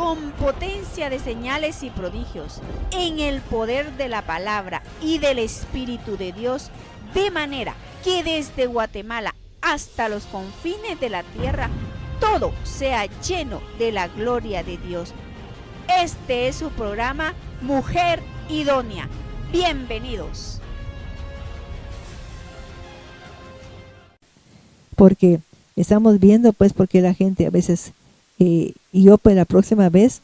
con potencia de señales y prodigios, en el poder de la palabra y del Espíritu de Dios, de manera que desde Guatemala hasta los confines de la tierra, todo sea lleno de la gloria de Dios. Este es su programa Mujer Idónea. Bienvenidos. Porque estamos viendo, pues, porque la gente a veces, y yo pues la próxima vez,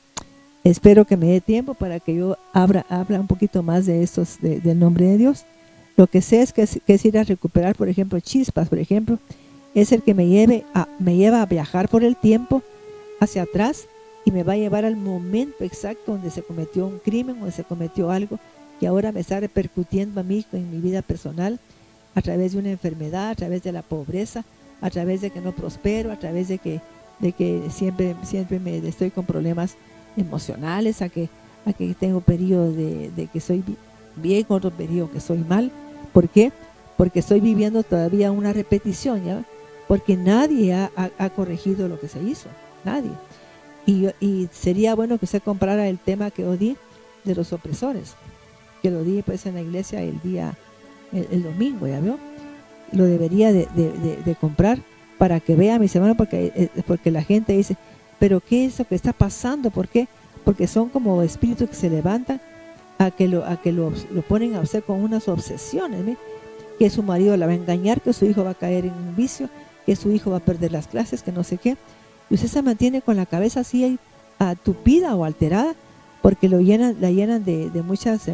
espero que me dé tiempo para que yo habla un poquito más de estos, del nombre de Dios. Lo que sé es que es ir a recuperar, por ejemplo, chispas, por ejemplo, es el que me lleva a viajar por el tiempo hacia atrás y me va a llevar al momento exacto donde se cometió un crimen, donde se cometió algo que ahora me está repercutiendo a mí en mi vida personal, a través de una enfermedad, a través de la pobreza, a través de que no prospero, a través de que siempre me estoy con problemas emocionales, a que tengo periodos de que soy bien, otro periodo que soy mal. ¿Por qué? Porque estoy viviendo todavía una repetición, ¿ya? Porque nadie ha corregido lo que se hizo, nadie. Y sería bueno que usted comprara el tema que yo di de los opresores, que lo di pues en la iglesia el domingo, ¿ya vio? Lo debería de comprar para que vea, mis hermanos, porque la gente dice, pero ¿qué es lo que está pasando? ¿Por qué? Porque son como espíritus que se levantan a que lo ponen a usted con unas obsesiones, ¿ve? Que su marido la va a engañar, que su hijo va a caer en un vicio, que su hijo va a perder las clases, que no sé qué, y usted se mantiene con la cabeza así tupida o alterada, porque la llenan de muchas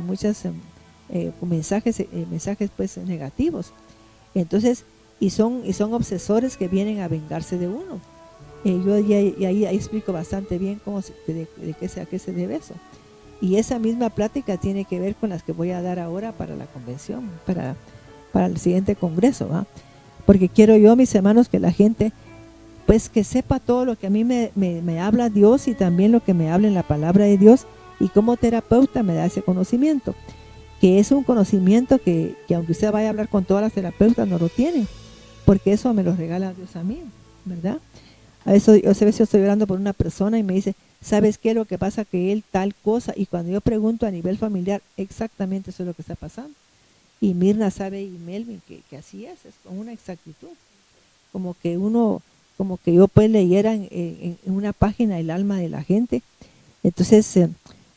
mensajes pues negativos. Entonces, y son obsesores que vienen a vengarse de uno. Yo ahí explico bastante bien a qué se debe eso. Y esa misma plática tiene que ver con las que voy a dar ahora para la convención, para el siguiente congreso, ¿va? Porque quiero yo, mis hermanos, que la gente pues que sepa todo lo que a mí me habla Dios y también lo que me habla en la palabra de Dios, y como terapeuta me da ese conocimiento, que es un conocimiento que aunque usted vaya a hablar con todas las terapeutas no lo tiene, porque eso me lo regala Dios a mí, ¿verdad? A veces yo estoy hablando por una persona y me dice, ¿sabes qué? Lo que pasa que él tal cosa, y cuando yo pregunto a nivel familiar, exactamente eso es lo que está pasando. Y Mirna sabe, y Melvin, que así es con una exactitud, como que yo pues leyera en una página el alma de la gente. Entonces,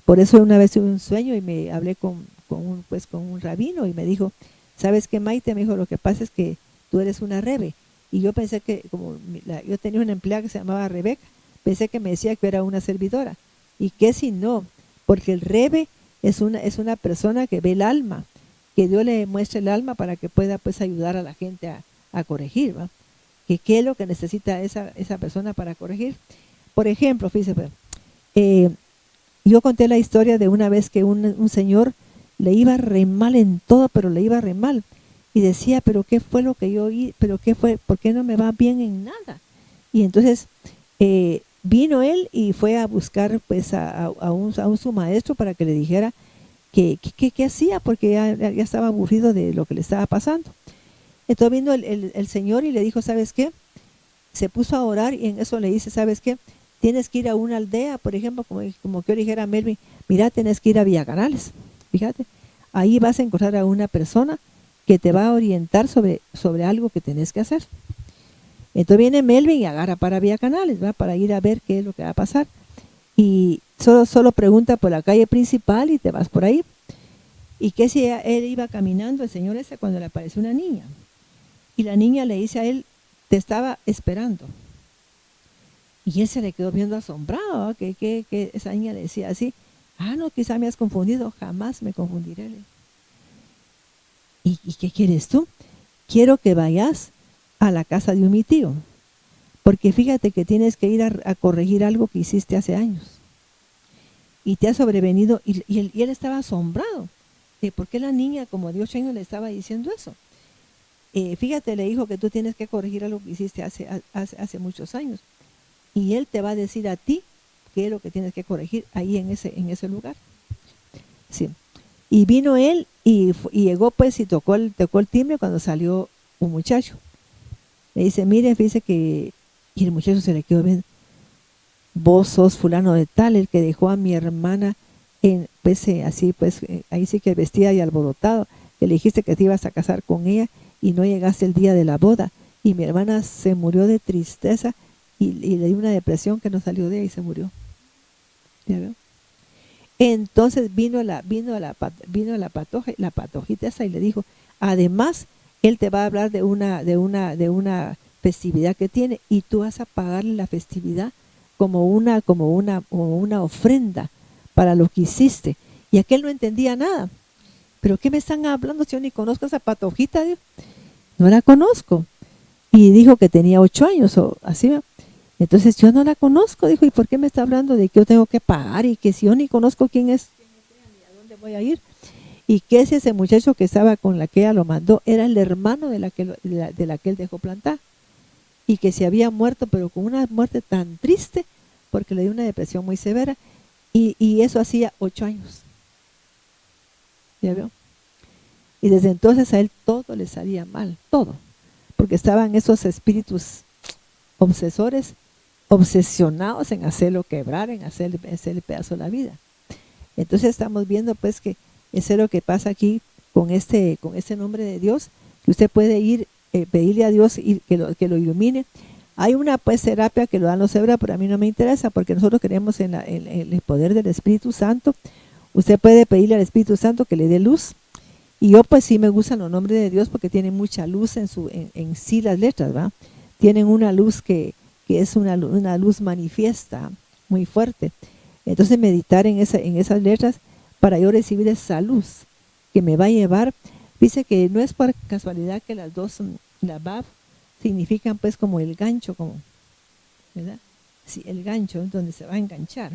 por eso una vez tuve un sueño y me hablé con un rabino y me dijo, ¿sabes qué, Maite? Me dijo, lo que pasa es que tú eres una rebe. Y yo pensé que, yo tenía una empleada que se llamaba Rebeca, pensé que me decía que era una servidora. ¿Y qué si no? Porque el rebe es una persona que ve el alma, que Dios le muestra el alma para que pueda pues ayudar a la gente a corregir, ¿va? ¿Qué es lo que necesita esa persona para corregir? Por ejemplo, fíjese, yo conté la historia de una vez que un señor le iba re mal en todo, pero le iba re mal. Y decía, pero ¿qué fue lo que yo oí? ¿Pero qué fue? ¿Por qué no me va bien en nada? Y entonces vino él y fue a buscar pues a su maestro para que le dijera qué hacía, porque ya estaba aburrido de lo que le estaba pasando. Entonces vino el señor y le dijo, ¿sabes qué? Se puso a orar y en eso le dice, ¿sabes qué? Tienes que ir a una aldea, por ejemplo, como que yo dijera a Melvin, mira, tienes que ir a Villacanales, fíjate, ahí vas a encontrar a una persona que te va a orientar sobre algo que tenés que hacer. Entonces viene Melvin y agarra para Villacanales, ¿va? Para ir a ver qué es lo que va a pasar. Y solo pregunta por la calle principal y te vas por ahí. Y que si él iba caminando, el señor ese, cuando le apareció una niña. Y la niña le dice a él, te estaba esperando. Y él se le quedó viendo asombrado, ¿no? que esa niña le decía así, no, quizá me has confundido, jamás me confundiré. ¿Y qué quieres tú? Quiero que vayas a la casa de mi tío, porque fíjate que tienes que ir a corregir algo que hiciste hace años. Y te ha sobrevenido, y él estaba asombrado de por qué la niña como de 8 años le estaba diciendo eso. Fíjate, le dijo que tú tienes que corregir algo que hiciste hace muchos años. Y él te va a decir a ti qué es lo que tienes que corregir ahí en ese lugar. Sí. Y vino él y llegó pues y tocó el timbre cuando salió un muchacho. Le dice, mire, fíjese que... Y el muchacho se le quedó viendo. vos sos fulano de tal, el que dejó a mi hermana ahí sí que vestida y alborotado, que le dijiste que te ibas a casar con ella y no llegaste el día de la boda, y mi hermana se murió de tristeza y le dio una depresión que no salió de ella y se murió. ¿Ya veo? Entonces vino la patojita esa y le dijo, además, él te va a hablar de una festividad que tiene y tú vas a pagarle la festividad como una ofrenda para lo que hiciste. Y aquel no entendía nada. ¿Pero qué me están hablando si yo ni conozco a esa patojita? Dijo. No la conozco. Y dijo que tenía 8 años o así, ¿no? Entonces yo no la conozco, dijo, ¿y por qué me está hablando de que yo tengo que pagar y que si yo ni conozco quién es ni a dónde voy a ir? Y que ese muchacho que estaba con la que ella lo mandó era el hermano de la que él dejó plantar. Y que se había muerto, pero con una muerte tan triste, porque le dio una depresión muy severa, y eso hacía 8 años. ¿Ya veo? Y desde entonces a él todo le salía mal, todo, porque estaban esos espíritus obsesores, obsesionados en hacerlo quebrar, en hacerle pedazo a la vida. Entonces estamos viendo pues que eso es lo que pasa aquí con este nombre de Dios, que usted puede ir, pedirle a Dios y que lo ilumine. Hay una pues terapia que lo dan los hebreos, pero a mí no me interesa porque nosotros creemos en el poder del Espíritu Santo. Usted puede pedirle al Espíritu Santo que le dé luz. Y yo pues sí me gustan los nombres de Dios porque tienen mucha luz en sí las letras, ¿va? Tienen una luz que es una luz manifiesta, muy fuerte. Entonces meditar en esas letras para yo recibir esa luz que me va a llevar. Dice que no es por casualidad que las dos, la Bab, significan pues como el gancho, ¿verdad? Sí, el gancho, donde se va a enganchar.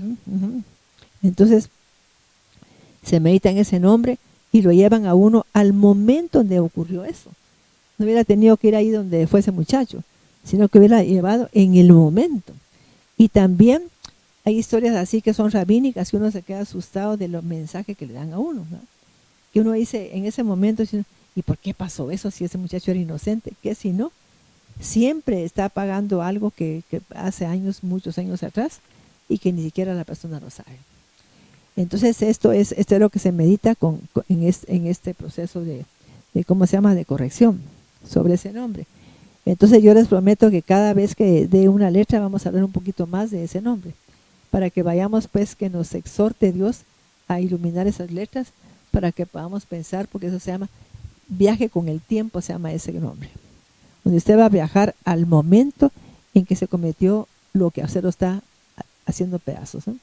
Entonces se medita en ese nombre y lo llevan a uno al momento donde ocurrió eso. No hubiera tenido que ir ahí donde fue ese muchacho, sino que hubiera llevado en el momento. Y también hay historias así que son rabínicas, que uno se queda asustado de los mensajes que le dan a uno, ¿no? Que uno dice en ese momento, ¿y por qué pasó eso si ese muchacho era inocente? ¿Qué si no? Siempre está pagando algo que hace años, muchos años atrás, y que ni siquiera la persona lo sabe. Entonces esto es lo que se medita en este proceso de ¿cómo se llama?, de corrección sobre ese nombre. Entonces yo les prometo que cada vez que dé una letra vamos a hablar un poquito más de ese nombre, para que vayamos pues, que nos exhorte Dios a iluminar esas letras, para que podamos pensar, porque eso se llama viaje con el tiempo, se llama ese nombre, donde usted va a viajar al momento en que se cometió lo que a usted lo está haciendo pedazos, ¿no?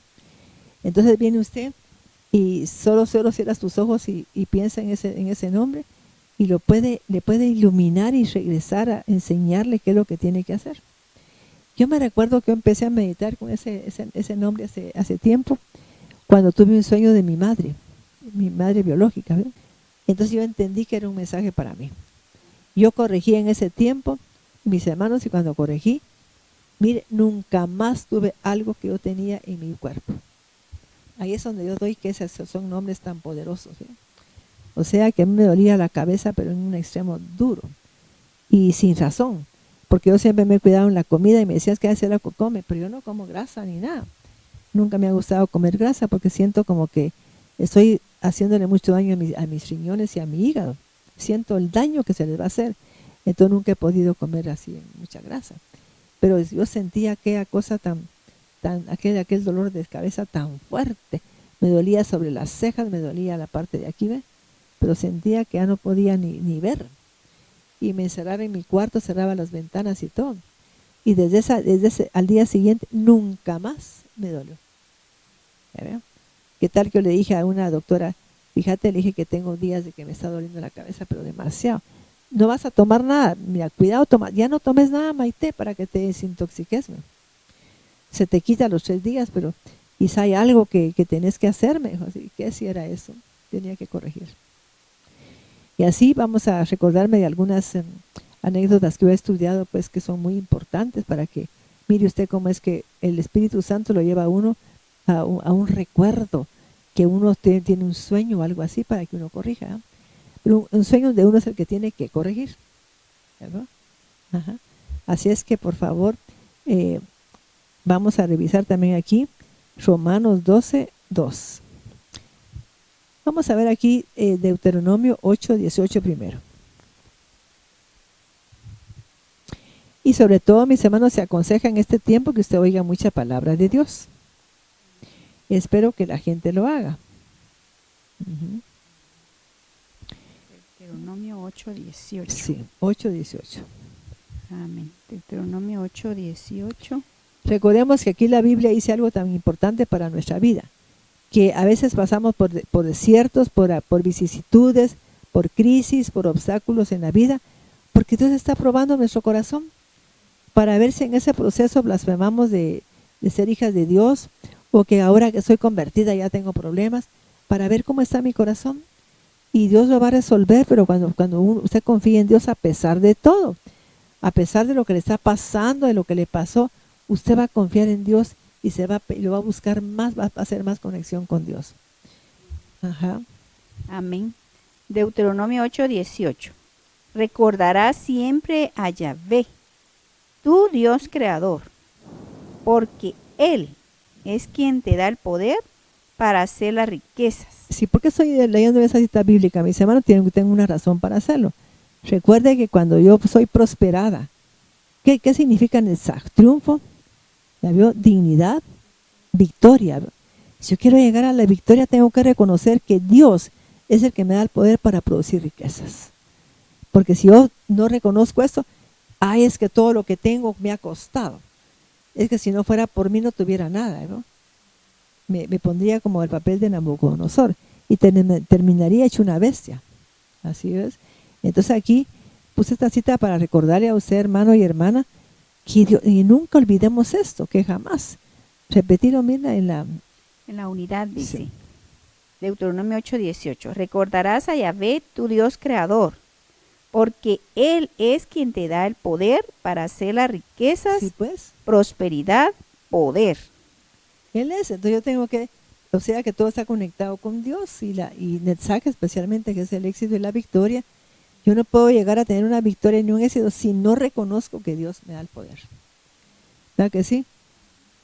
Entonces viene usted y solo cierra tus ojos y piensa en ese nombre, y le puede iluminar y regresar a enseñarle qué es lo que tiene que hacer. Yo me recuerdo que yo empecé a meditar con ese nombre hace tiempo, cuando tuve un sueño de mi madre biológica, ¿verdad? Entonces yo entendí que era un mensaje para mí. Yo corregí en ese tiempo, mis hermanos, y cuando corregí, mire, nunca más tuve algo que yo tenía en mi cuerpo. Ahí es donde yo doy que esos son nombres tan poderosos, ¿sí? O sea que a mí me dolía la cabeza, pero en un extremo duro y sin razón, porque yo siempre me he cuidado en la comida y me decías que hacer algo come, pero yo no como grasa ni nada. Nunca me ha gustado comer grasa porque siento como que estoy haciéndole mucho daño a mis riñones y a mi hígado. Siento el daño que se les va a hacer. Entonces nunca he podido comer así mucha grasa. Pero yo sentía aquella cosa aquel dolor de cabeza tan fuerte. Me dolía sobre las cejas, me dolía la parte de aquí, ¿ve? Pero sentía que ya no podía ni ver. Y me encerraba en mi cuarto, cerraba las ventanas y todo. Y desde ese al día siguiente nunca más me dolió. ¿Ya veo? ¿Qué tal que yo le dije a una doctora? Fíjate, le dije que tengo días de que me está doliendo la cabeza, pero demasiado. No vas a tomar nada. Mira, cuidado, ya no tomes nada, Maite, para que te desintoxiques. Se te quita los 3 días, pero quizá hay algo que tenés que hacerme. ¿Qué si era eso? Tenía que corregir. Y así vamos a recordarme de algunas anécdotas que yo he estudiado, pues que son muy importantes para que mire usted cómo es que el Espíritu Santo lo lleva a uno a un recuerdo, que uno tiene un sueño o algo así para que uno corrija, ¿eh? Pero un sueño de uno es el que tiene que corregir, ¿verdad? Ajá. Así es que por favor vamos a revisar también aquí Romanos 12:2. Vamos a ver aquí Deuteronomio 8:18 primero. Y sobre todo, mis hermanos, se aconseja en este tiempo que usted oiga mucha palabra de Dios. Espero que la gente lo haga. Deuteronomio 8:18. Sí, 8:18. Amén. Deuteronomio 8:18. Recordemos que aquí la Biblia dice algo tan importante para nuestra vida, que a veces pasamos por desiertos, por vicisitudes, por crisis, por obstáculos en la vida, porque Dios está probando nuestro corazón para ver si en ese proceso blasfemamos de ser hijas de Dios, o que ahora que soy convertida ya tengo problemas, para ver cómo está mi corazón. Y Dios lo va a resolver, pero cuando usted confía en Dios a pesar de todo, a pesar de lo que le está pasando, de lo que le pasó, usted va a confiar en Dios y lo va a buscar más, va a hacer más conexión con Dios. Ajá. Amén. Deuteronomio 8:18. Recordarás siempre a Yahvé, tu Dios creador, porque Él es quien te da el poder para hacer las riquezas. Sí, porque estoy leyendo esa cita bíblica, mis hermanos, tengo una razón para hacerlo. Recuerde que cuando yo soy prosperada, ¿qué significa Netzach? Triunfo, ¿ya vio? Dignidad, victoria. Si yo quiero llegar a la victoria, tengo que reconocer que Dios es el que me da el poder para producir riquezas. Porque si yo no reconozco esto, es que todo lo que tengo me ha costado. Es que si no fuera por mí no tuviera nada, ¿no? Me pondría como el papel de Nabucodonosor y terminaría hecho una bestia. Así es. Entonces aquí puse esta cita para recordarle a usted, hermano y hermana, que y nunca olvidemos esto, que jamás. Repetirlo, mira, en la unidad dice. Sí. Deuteronomio 8:18. Recordarás a Yahvé, tu Dios creador, porque Él es quien te da el poder para hacer las riquezas, sí, pues, prosperidad, poder. Él es, entonces yo tengo que, o sea que todo está conectado con Dios y Netzach especialmente, que es el éxito y la victoria. Yo no puedo llegar a tener una victoria ni un éxito si no reconozco que Dios me da el poder. ¿Verdad que sí?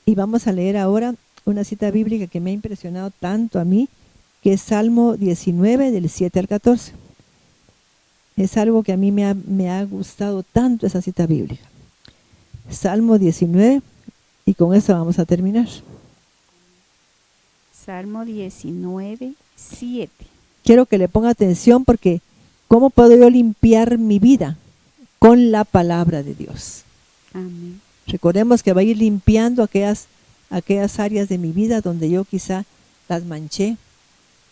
Y vamos a leer ahora una cita bíblica que me ha impresionado tanto a mí, que es Salmo 19, del 7 al 14. Es algo que a mí me ha gustado tanto, esa cita bíblica. Salmo 19, y con eso vamos a terminar. Salmo 19:7. Quiero que le ponga atención porque ¿cómo puedo yo limpiar mi vida? Con la palabra de Dios. Amén. Recordemos que va a ir limpiando aquellas áreas de mi vida donde yo quizá las manché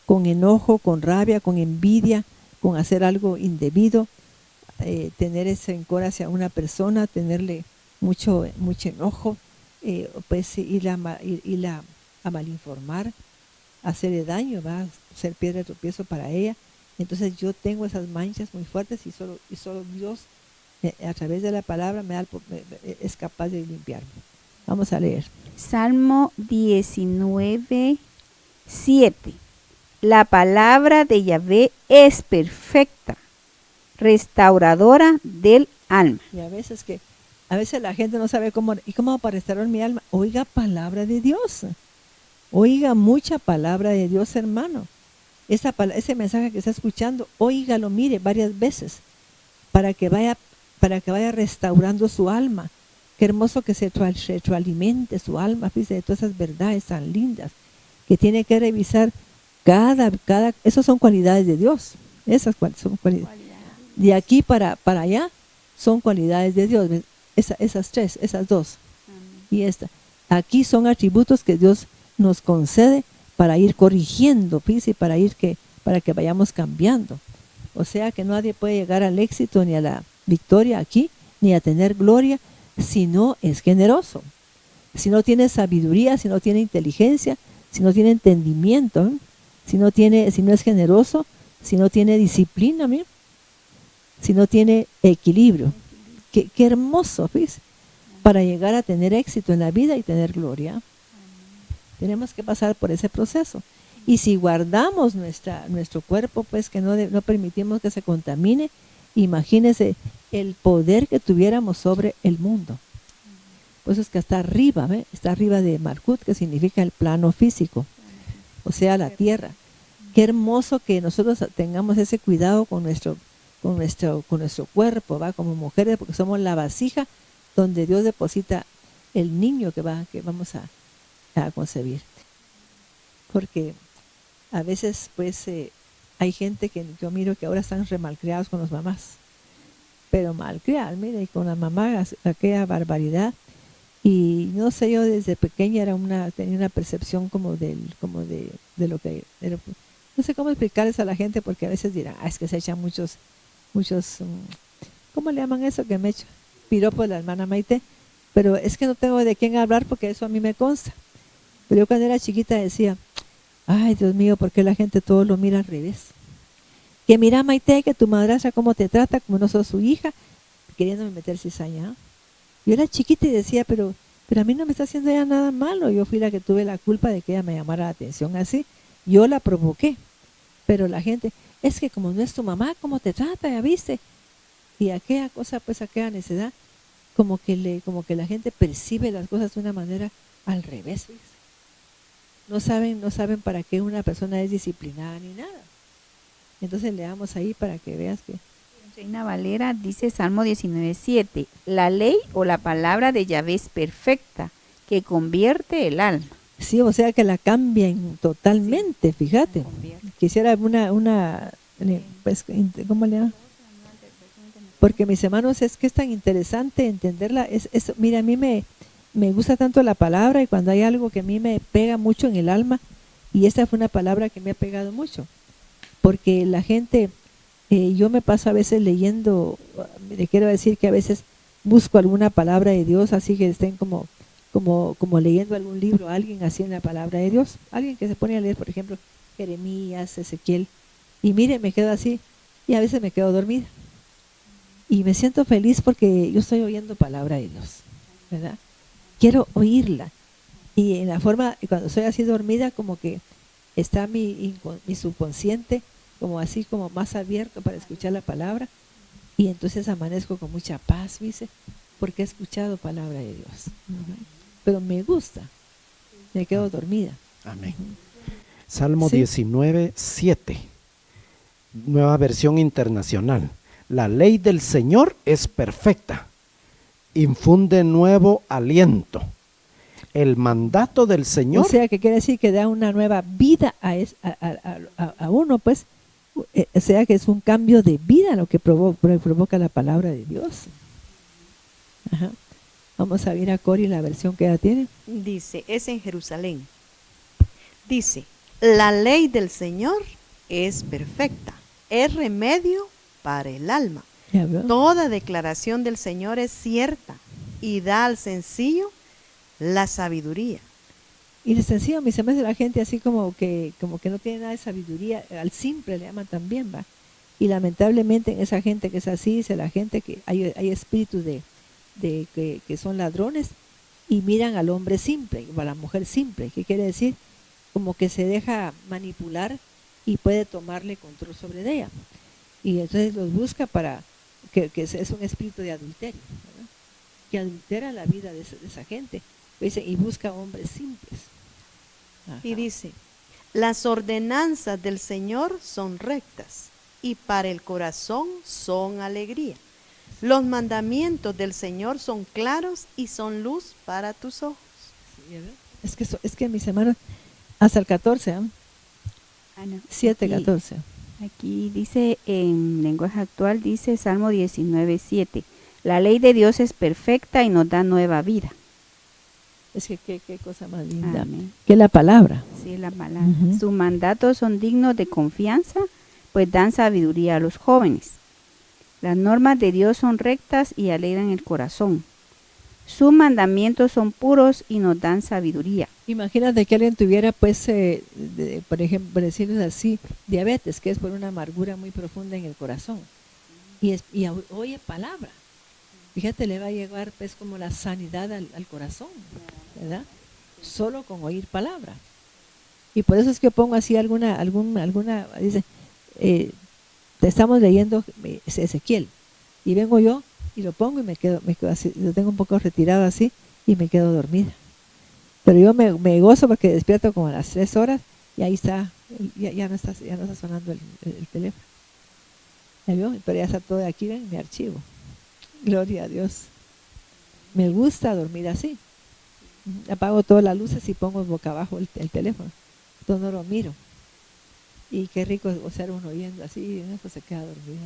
con enojo, con rabia, con envidia, con hacer algo indebido, tener ese rencor hacia una persona, tenerle mucho enojo, pues irla a malinformar, hacerle daño, va a ser piedra de tropiezo para ella. Entonces yo tengo esas manchas muy fuertes y solo Dios a través de la palabra es capaz de limpiarme. Vamos a leer. Salmo 19:7. La palabra de Yahvé es perfecta, restauradora del alma. Y a veces la gente no sabe cómo para restaurar mi alma. Oiga palabra de Dios. Oiga mucha palabra de Dios, hermano. Ese mensaje que está escuchando, óigalo, mire varias veces para que vaya restaurando su alma. Qué hermoso que se retroalimente su alma, fíjese, de todas esas verdades tan lindas que tiene que revisar esas son cualidades de Dios. Esas son cualidades. De aquí para allá son cualidades de Dios. Esas tres, esas dos. Y esta. Aquí son atributos que Dios nos concede para ir corrigiendo, fíjese, para que vayamos cambiando. O sea que nadie puede llegar al éxito ni a la victoria aquí, ni a tener gloria, si no es generoso, si no tiene sabiduría, si no tiene inteligencia, si no tiene entendimiento, si no es generoso, si no tiene disciplina, si no tiene equilibrio. Qué hermoso, fíjese, para llegar a tener éxito en la vida y tener gloria. Tenemos que pasar por ese proceso. Y si guardamos nuestro cuerpo, pues que no permitimos que se contamine, imagínese el poder que tuviéramos sobre el mundo. Por eso es que está arriba, ¿ve? Está arriba de Malkut, que significa el plano físico, o sea, la tierra. Qué hermoso que nosotros tengamos ese cuidado con nuestro cuerpo, ¿va? Como mujeres, porque somos la vasija donde Dios deposita el niño que vamos a concebir. Porque a veces, pues, hay gente que yo miro que ahora están remalcriados con las mamás, pero malcriadas, mire, y con la mamá, aquella barbaridad. Y no sé, yo desde pequeña tenía una percepción como de lo que era. No sé cómo explicarles a la gente, porque a veces dirán, es que se echan muchos, ¿cómo le llaman eso que me echa? Piropos la hermana Maite, pero es que no tengo de quién hablar porque eso a mí me consta. Pero yo cuando era chiquita decía, ay Dios mío, ¿por qué la gente todo lo mira al revés? Que mira Maite, que tu madrastra cómo te trata, como no sos su hija, queriéndome meter cizaña. Yo era chiquita y decía, pero a mí no me está haciendo ella nada malo. Yo fui la que tuve la culpa de que ella me llamara la atención así. Yo la provoqué. Pero la gente, es que como no es tu mamá, ¿cómo te trata? ¿Ya viste? Y aquella cosa, pues aquella necedad, como que la gente percibe las cosas de una manera al revés. ¿Ves? No saben para qué una persona es disciplinada ni nada. Entonces leamos ahí para que veas que... Reina Valera dice Salmo 19:7, la ley o la palabra de Yahvé es perfecta, que convierte el alma. Sí, o sea que la cambian totalmente, sí, fíjate. Quisiera pues, ¿cómo le llaman? Porque mis hermanos, es que es tan interesante entenderla. Mira, a mí me gusta tanto la palabra, y cuando hay algo que a mí me pega mucho en el alma, y esta fue una palabra que me ha pegado mucho, porque la gente... yo me paso a veces leyendo, le quiero decir que a veces busco alguna palabra de Dios, así que estén como leyendo algún libro, alguien así en la palabra de Dios, alguien que se pone a leer, por ejemplo, Jeremías, Ezequiel, y mire, me quedo así, y a veces me quedo dormida. Y me siento feliz porque yo estoy oyendo palabra de Dios, ¿verdad? Quiero oírla. Y en la forma, cuando estoy así dormida, como que está mi subconsciente, como así, como más abierto para escuchar la palabra, y entonces amanezco con mucha paz, dice, porque he escuchado palabra de Dios. Pero me gusta, me quedo dormida. Amén. Salmo 19:7, nueva versión internacional. La ley del Señor es perfecta, infunde nuevo aliento. El mandato del Señor. O sea, que quiere decir que da una nueva vida a uno, pues. O sea que es un cambio de vida lo que provoca la palabra de Dios. Ajá. Vamos a ver a Cori la versión que ella tiene. Dice, es en Jerusalén. Dice, la ley del Señor es perfecta, es remedio para el alma. Toda declaración del Señor es cierta y da al sencillo la sabiduría. Y el sencillo, mis hermanos, de la gente así como que no tiene nada de sabiduría, al simple le llaman también, va. Y lamentablemente en esa gente que es así, dice la gente que hay espíritus que son ladrones y miran al hombre simple, o a la mujer simple. ¿Qué quiere decir? Como que se deja manipular y puede tomarle control sobre ella. Y entonces los busca para que es un espíritu de adulterio, ¿verdad? Que adultera la vida de esa gente. Dice, y busca hombres simples. Ajá. Y dice, las ordenanzas del Señor son rectas y para el corazón son alegría. Los mandamientos del Señor son claros y son luz para tus ojos. Es que mis hermanos, hasta el 14, ¿eh? 7:14. Aquí dice, en lenguaje actual, dice Salmo 19:7, la ley de Dios es perfecta y nos da nueva vida. Es que qué cosa más linda. Amén. Que la palabra. Sí, la palabra. Sus mandatos son dignos de confianza, pues dan sabiduría a los jóvenes. Las normas de Dios son rectas y alegran el corazón. Sus mandamientos son puros y nos dan sabiduría. Imagínate que alguien tuviera, pues, por ejemplo, decirles así, diabetes, que es por una amargura muy profunda en el corazón. Y oye palabra. Fíjate, le va a llegar, pues, como la sanidad al corazón, ¿verdad? Solo con oír palabra. Y por eso es que pongo así alguna dice, te estamos leyendo Ezequiel, y vengo yo y lo pongo y me quedo así, lo tengo un poco retirado así, y me quedo dormida. Pero yo me gozo porque despierto como a las 3 horas y ahí está, ya no está sonando el teléfono. ¿Ya vio? Pero ya está todo aquí en mi archivo. Gloria a Dios. Me gusta dormir así. Apago todas las luces y pongo boca abajo el teléfono. Entonces no lo miro. Y qué rico es gozar uno oyendo así, y en eso se queda dormido.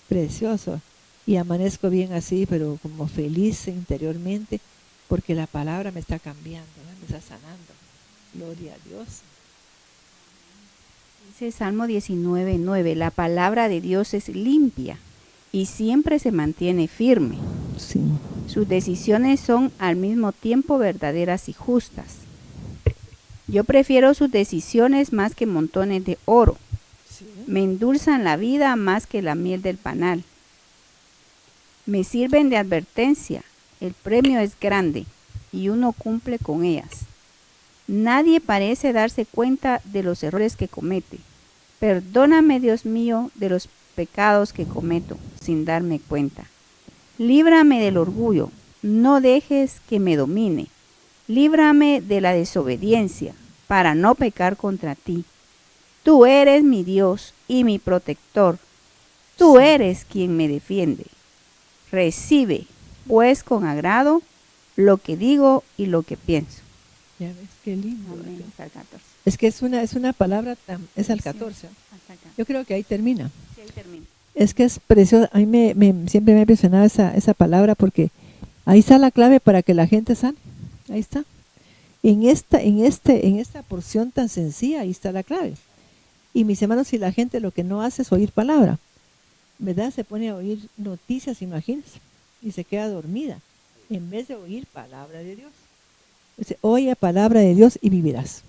Precioso. Y amanezco bien así, pero como feliz interiormente, porque la palabra me está cambiando, ¿no? Me está sanando. Gloria a Dios. Dice Salmo 19:9, la palabra de Dios es limpia y siempre se mantiene firme. Sí. Sus decisiones son al mismo tiempo verdaderas y justas. Yo prefiero sus decisiones más que montones de oro. Sí. Me endulzan la vida más que la miel del panal. Me sirven de advertencia. El premio es grande y uno cumple con ellas. Nadie parece darse cuenta de los errores que comete. Perdóname, Dios mío, de los pecados que cometo sin darme cuenta. Líbrame del orgullo, no dejes que me domine. Líbrame de la desobediencia, para no pecar contra ti. Tú eres mi Dios y mi protector. Tú eres quien me defiende. Recibe, pues, con agrado lo que digo y lo que pienso. Ya ves, qué lindo. Amén. Hasta el 14. Es que es una palabra, es al 14. Hasta acá. Yo creo que ahí termina. Sí, ahí termino. Es que es precioso. A mí siempre me ha impresionado esa palabra porque ahí está la clave para que la gente sane. Ahí está. En esta porción tan sencilla, ahí está la clave. Y mis hermanos, si la gente lo que no hace es oír palabra, ¿verdad? Se pone a oír noticias, imagínense, y se queda dormida, en vez de oír palabra de Dios. Dice, oye palabra de Dios y vivirás.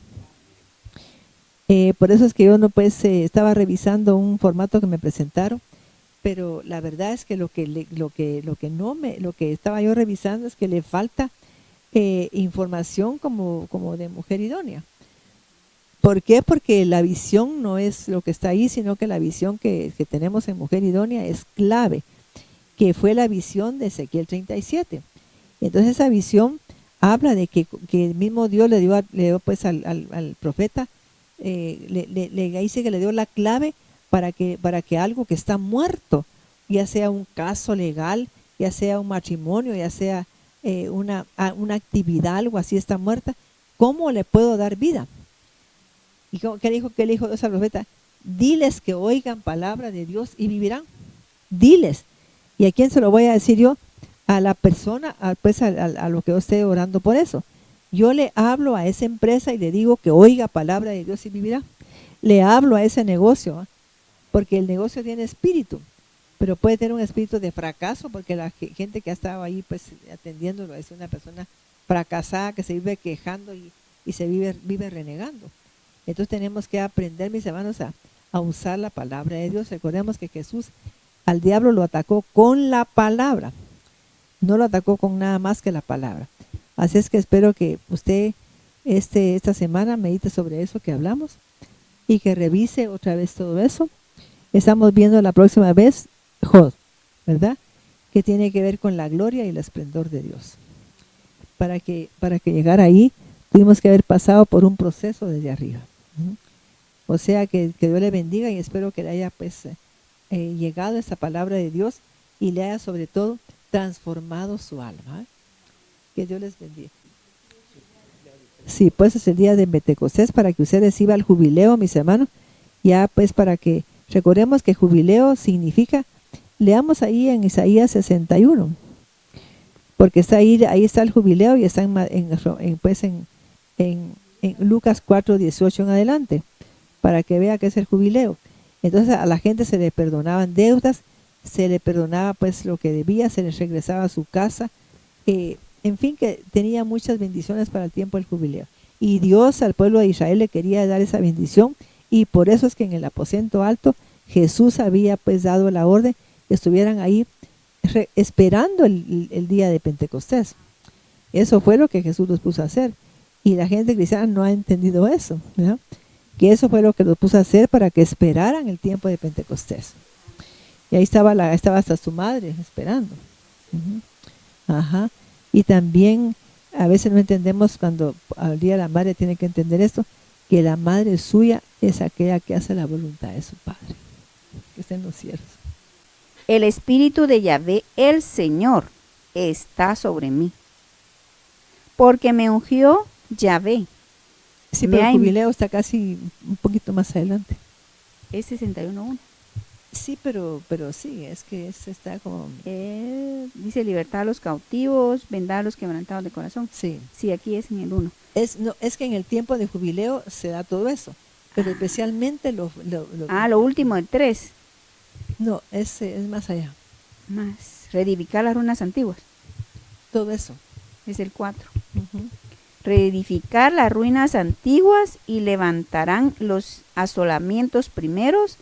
Por eso es que yo no estaba revisando un formato que me presentaron, pero la verdad es que lo que estaba yo revisando es que le falta información como de mujer idónea. ¿Por qué? Porque la visión no es lo que está ahí, sino que la visión que tenemos en Mujer Idónea es clave, que fue la visión de Ezequiel 37. Entonces esa visión habla de que el mismo Dios le dio pues al profeta, le dice que le dio la clave para que algo que está muerto, ya sea un caso legal, ya sea un matrimonio, ya sea una actividad, algo así está muerta, ¿cómo le puedo dar vida? ¿Y qué le dijo Dios al profeta? Diles que oigan palabra de Dios y vivirán. Diles. ¿Y a quién se lo voy a decir yo? A la persona, a lo que yo esté orando por eso. Yo le hablo a esa empresa y le digo que oiga palabra de Dios y vivirá. Le hablo a ese negocio, porque el negocio tiene espíritu, pero puede tener un espíritu de fracaso, porque la gente que ha estado ahí pues atendiéndolo es una persona fracasada que se vive quejando y se vive renegando. Entonces tenemos que aprender, mis hermanos, a usar la palabra de Dios. Recordemos que Jesús al diablo lo atacó con la palabra, no lo atacó con nada más que la palabra. Así es que espero que usted esta semana medite sobre eso que hablamos y que revise otra vez todo eso. Estamos viendo la próxima vez Jod, ¿verdad? Que tiene que ver con la gloria y el esplendor de Dios. Para que llegara ahí, tuvimos que haber pasado por un proceso desde arriba. O sea que Dios le bendiga y espero que le haya pues llegado esa palabra de Dios y le haya sobre todo transformado su alma. Que Dios les bendiga. Sí, pues es el día de Pentecostés para que usted reciba el jubileo, mis hermanos. Ya pues para que recordemos que jubileo significa, leamos ahí en Isaías 61, porque está ahí está el jubileo y está en Lucas 4:18 en adelante, para que vea que es el jubileo. Entonces a la gente se le perdonaban deudas, se le perdonaba pues lo que debía, se les regresaba a su casa, en fin, que tenía muchas bendiciones para el tiempo del jubileo. Y Dios al pueblo de Israel le quería dar esa bendición, y por eso es que en el aposento alto Jesús había pues dado la orden que estuvieran ahí esperando el día de Pentecostés. Eso fue lo que Jesús los puso a hacer. Y la gente cristiana no ha entendido eso, ¿no? Que eso fue lo que los puso a hacer para que esperaran el tiempo de Pentecostés. Y ahí estaba hasta su madre esperando. Ajá. Y también a veces no entendemos cuando al día la madre tiene que entender esto, que la madre suya es aquella que hace la voluntad de su Padre, que está en los cielos. El espíritu de Yahvé, el Señor, está sobre mí, porque me ungió Yahvé. Sí, Me pero ha el jubileo está casi un poquito más adelante. Es 61.1. Sí, pero sí, es que está como... Dice libertad a los cautivos, vendar a los quebrantados de corazón. Sí. Sí, aquí es en el 1. Es que en el tiempo de jubileo se da todo eso, pero especialmente lo último, el 3. No, es más allá. Más. Reedificar las ruinas antiguas. Todo eso. Es el 4. Uh-huh. Reedificar las ruinas antiguas y levantarán los asolamientos primeros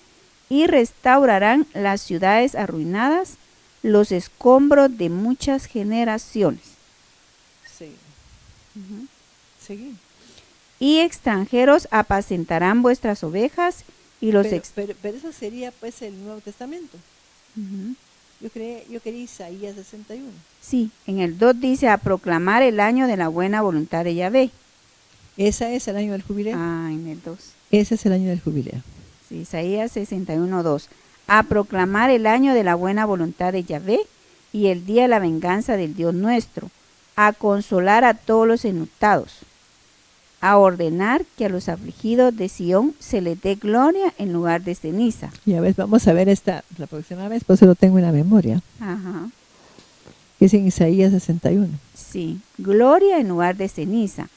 y restaurarán las ciudades arruinadas, los escombros de muchas generaciones. Sí. Uh-huh. Seguí. Y extranjeros apacentarán vuestras ovejas y los pero eso sería pues el Nuevo Testamento. Uh-huh. Yo quería Isaías 61. Sí, en el 2 dice a proclamar el año de la buena voluntad de Yahvé. Ese es el año del jubileo. En el 2. Ese es el año del jubileo. Sí, Isaías 61:2. A proclamar el año de la buena voluntad de Yahvé y el día de la venganza del Dios nuestro. A consolar a todos los enlutados. A ordenar que a los afligidos de Sión se les dé gloria en lugar de ceniza. Ya ves, vamos a ver la próxima vez, pues lo tengo en la memoria. Ajá. Que es en Isaías 61. Sí, gloria en lugar de ceniza.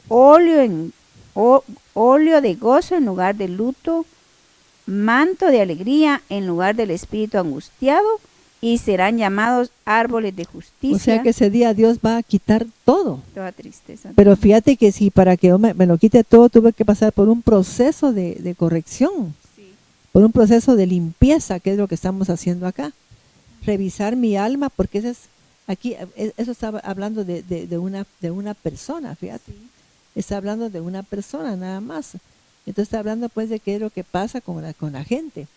Óleo de gozo en lugar de luto. Manto de alegría en lugar del espíritu angustiado. Y serán llamados árboles de justicia. O sea que ese día Dios va a quitar todo. Toda tristeza. Pero fíjate que si para que yo me lo quite todo, tuve que pasar por un proceso de corrección, Sí. por un proceso de limpieza, que es lo que estamos haciendo acá. Revisar mi alma, porque eso está hablando de una persona, fíjate. Sí. Está hablando de una persona nada más. Entonces está hablando pues de qué es lo que pasa con la gente.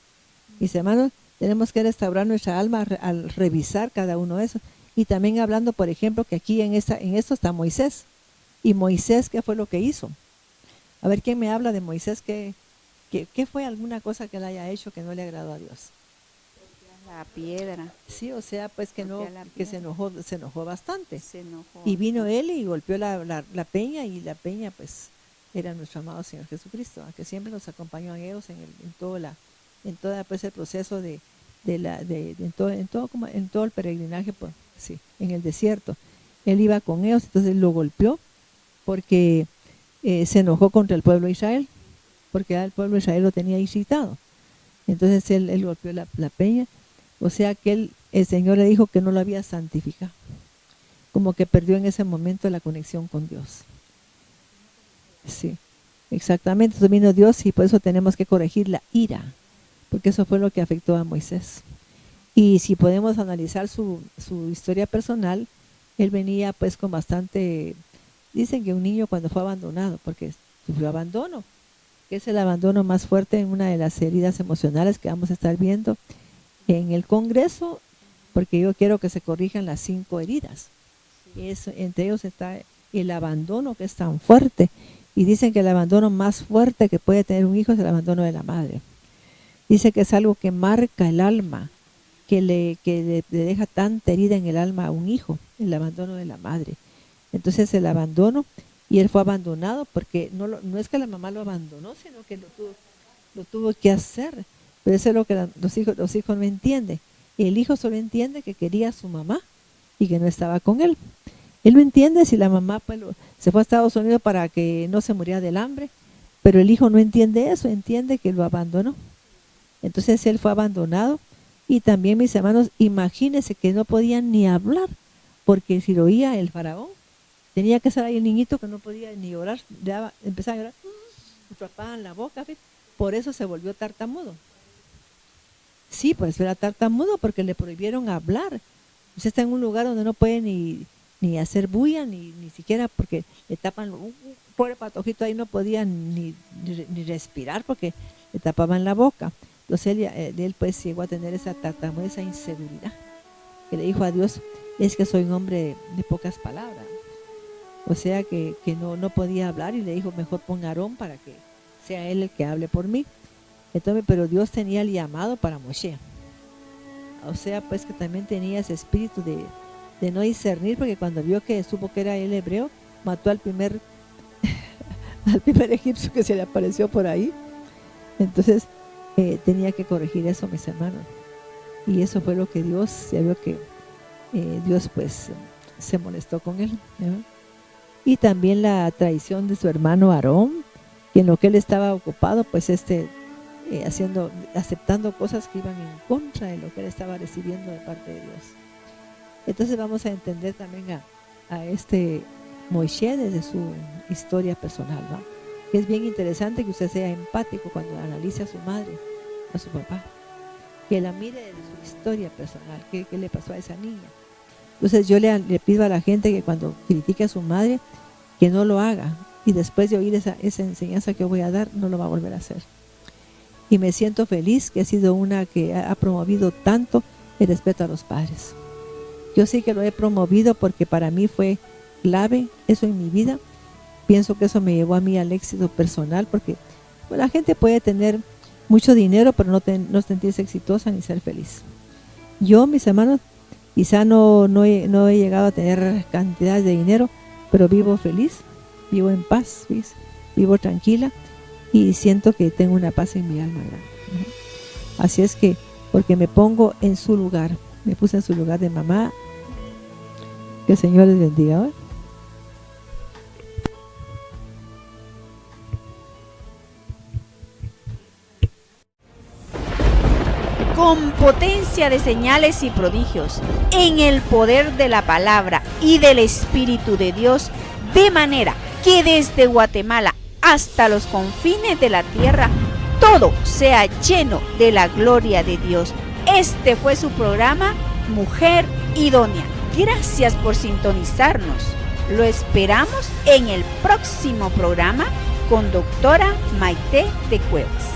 Mis hermanos, tenemos que restaurar nuestra alma al revisar cada uno de esos. Y también hablando, por ejemplo, que aquí en esto está Moisés. ¿Y Moisés qué fue lo que hizo? A ver, ¿quién me habla de Moisés? ¿Qué fue alguna cosa que él haya hecho que no le agradó a Dios? La piedra. Sí, o sea, pues que se enojó bastante. Se enojó. Y vino él y golpeó la peña, y la peña pues era nuestro amado Señor Jesucristo, que siempre nos acompañó a ellos en todo pues el proceso en todo el peregrinaje, pues, sí, en el desierto. Él iba con ellos, entonces lo golpeó porque se enojó contra el pueblo de Israel, porque el pueblo de Israel lo tenía irritado. Entonces él golpeó la peña, o sea que el Señor le dijo que no lo había santificado, como que perdió en ese momento la conexión con Dios. Sí, exactamente. Entonces vino Dios y por eso tenemos que corregir la ira, porque eso fue lo que afectó a Moisés. Y si podemos analizar su historia personal, él venía pues con bastante, dicen que un niño cuando fue abandonado, porque sufrió abandono, que es el abandono más fuerte en una de las heridas emocionales que vamos a estar viendo en el Congreso, porque yo quiero que se corrijan las 5 heridas. Entre ellos está el abandono, que es tan fuerte, y dicen que el abandono más fuerte que puede tener un hijo es el abandono de la madre. Dice que es algo que marca el alma, que le deja tanta herida en el alma a un hijo, el abandono de la madre. Entonces el abandono, y él fue abandonado porque no es que la mamá lo abandonó, sino que lo tuvo que hacer. Pero eso es lo que los hijos no entienden. El hijo solo entiende que quería a su mamá y que no estaba con él. Él no entiende si la mamá pues, se fue a Estados Unidos para que no se muriera del hambre, pero el hijo no entiende eso, entiende que lo abandonó. Entonces él fue abandonado. Y también, mis hermanos, imagínense que no podían ni hablar, porque si lo oía el faraón, tenía que ser ahí el niñito que no podía ni orar, empezaba a llorar, atrapaban la boca, ¿ves? Por eso se volvió tartamudo. Sí, por eso era tartamudo, porque le prohibieron hablar. Usted está en un lugar donde no puede ni hacer bulla, ni siquiera porque le tapan, un pobre patojito ahí no podía ni respirar porque le tapaban la boca. Entonces él pues llegó a tener esa tartamudez, esa inseguridad. que le dijo a Dios, es que soy un hombre de pocas palabras. O sea que no podía hablar, y le dijo, mejor pon a Aarón para que sea él el que hable por mí. Entonces, pero Dios tenía el llamado para Moshe. O sea, pues que también tenía ese espíritu de no discernir, porque cuando vio que supo que era el hebreo, mató al primer egipcio que se le apareció por ahí. Entonces tenía que corregir eso, mis hermanos. Y eso fue lo que Dios, ya vio que Dios pues se molestó con él, ¿no? Y también la traición de su hermano Aarón, que en lo que él estaba ocupado, pues aceptando cosas que iban en contra de lo que él estaba recibiendo de parte de Dios. Entonces vamos a entender también a este Moisés desde su historia personal, ¿no? Que es bien interesante que usted sea empático cuando analice a su madre, a su papá, que la mire desde su historia personal, qué le pasó a esa niña. Entonces yo le pido a la gente que cuando critique a su madre, que no lo haga, y después de oír esa enseñanza que yo voy a dar, no lo va a volver a hacer. Y me siento feliz que ha sido una que ha promovido tanto el respeto a los padres. Yo sí que lo he promovido porque para mí fue clave eso en mi vida. Pienso que eso me llevó a mí al éxito personal, porque pues, la gente puede tener mucho dinero, pero no sentirse exitosa ni ser feliz. Yo, mis hermanos, quizá no he llegado a tener cantidades de dinero, pero vivo feliz, vivo en paz, ¿ves? Vivo tranquila y siento que tengo una paz en mi alma grande. Así es que, porque me pongo en su lugar, me puse en su lugar de mamá. Que el Señor les bendiga. Con potencia de señales y prodigios, en el poder de la palabra y del Espíritu de Dios, de manera que desde Guatemala hasta los confines de la tierra, todo sea lleno de la gloria de Dios. Este fue su programa, Mujer Idónea. Gracias por sintonizarnos. Lo esperamos en el próximo programa con doctora Maite de Cuevas.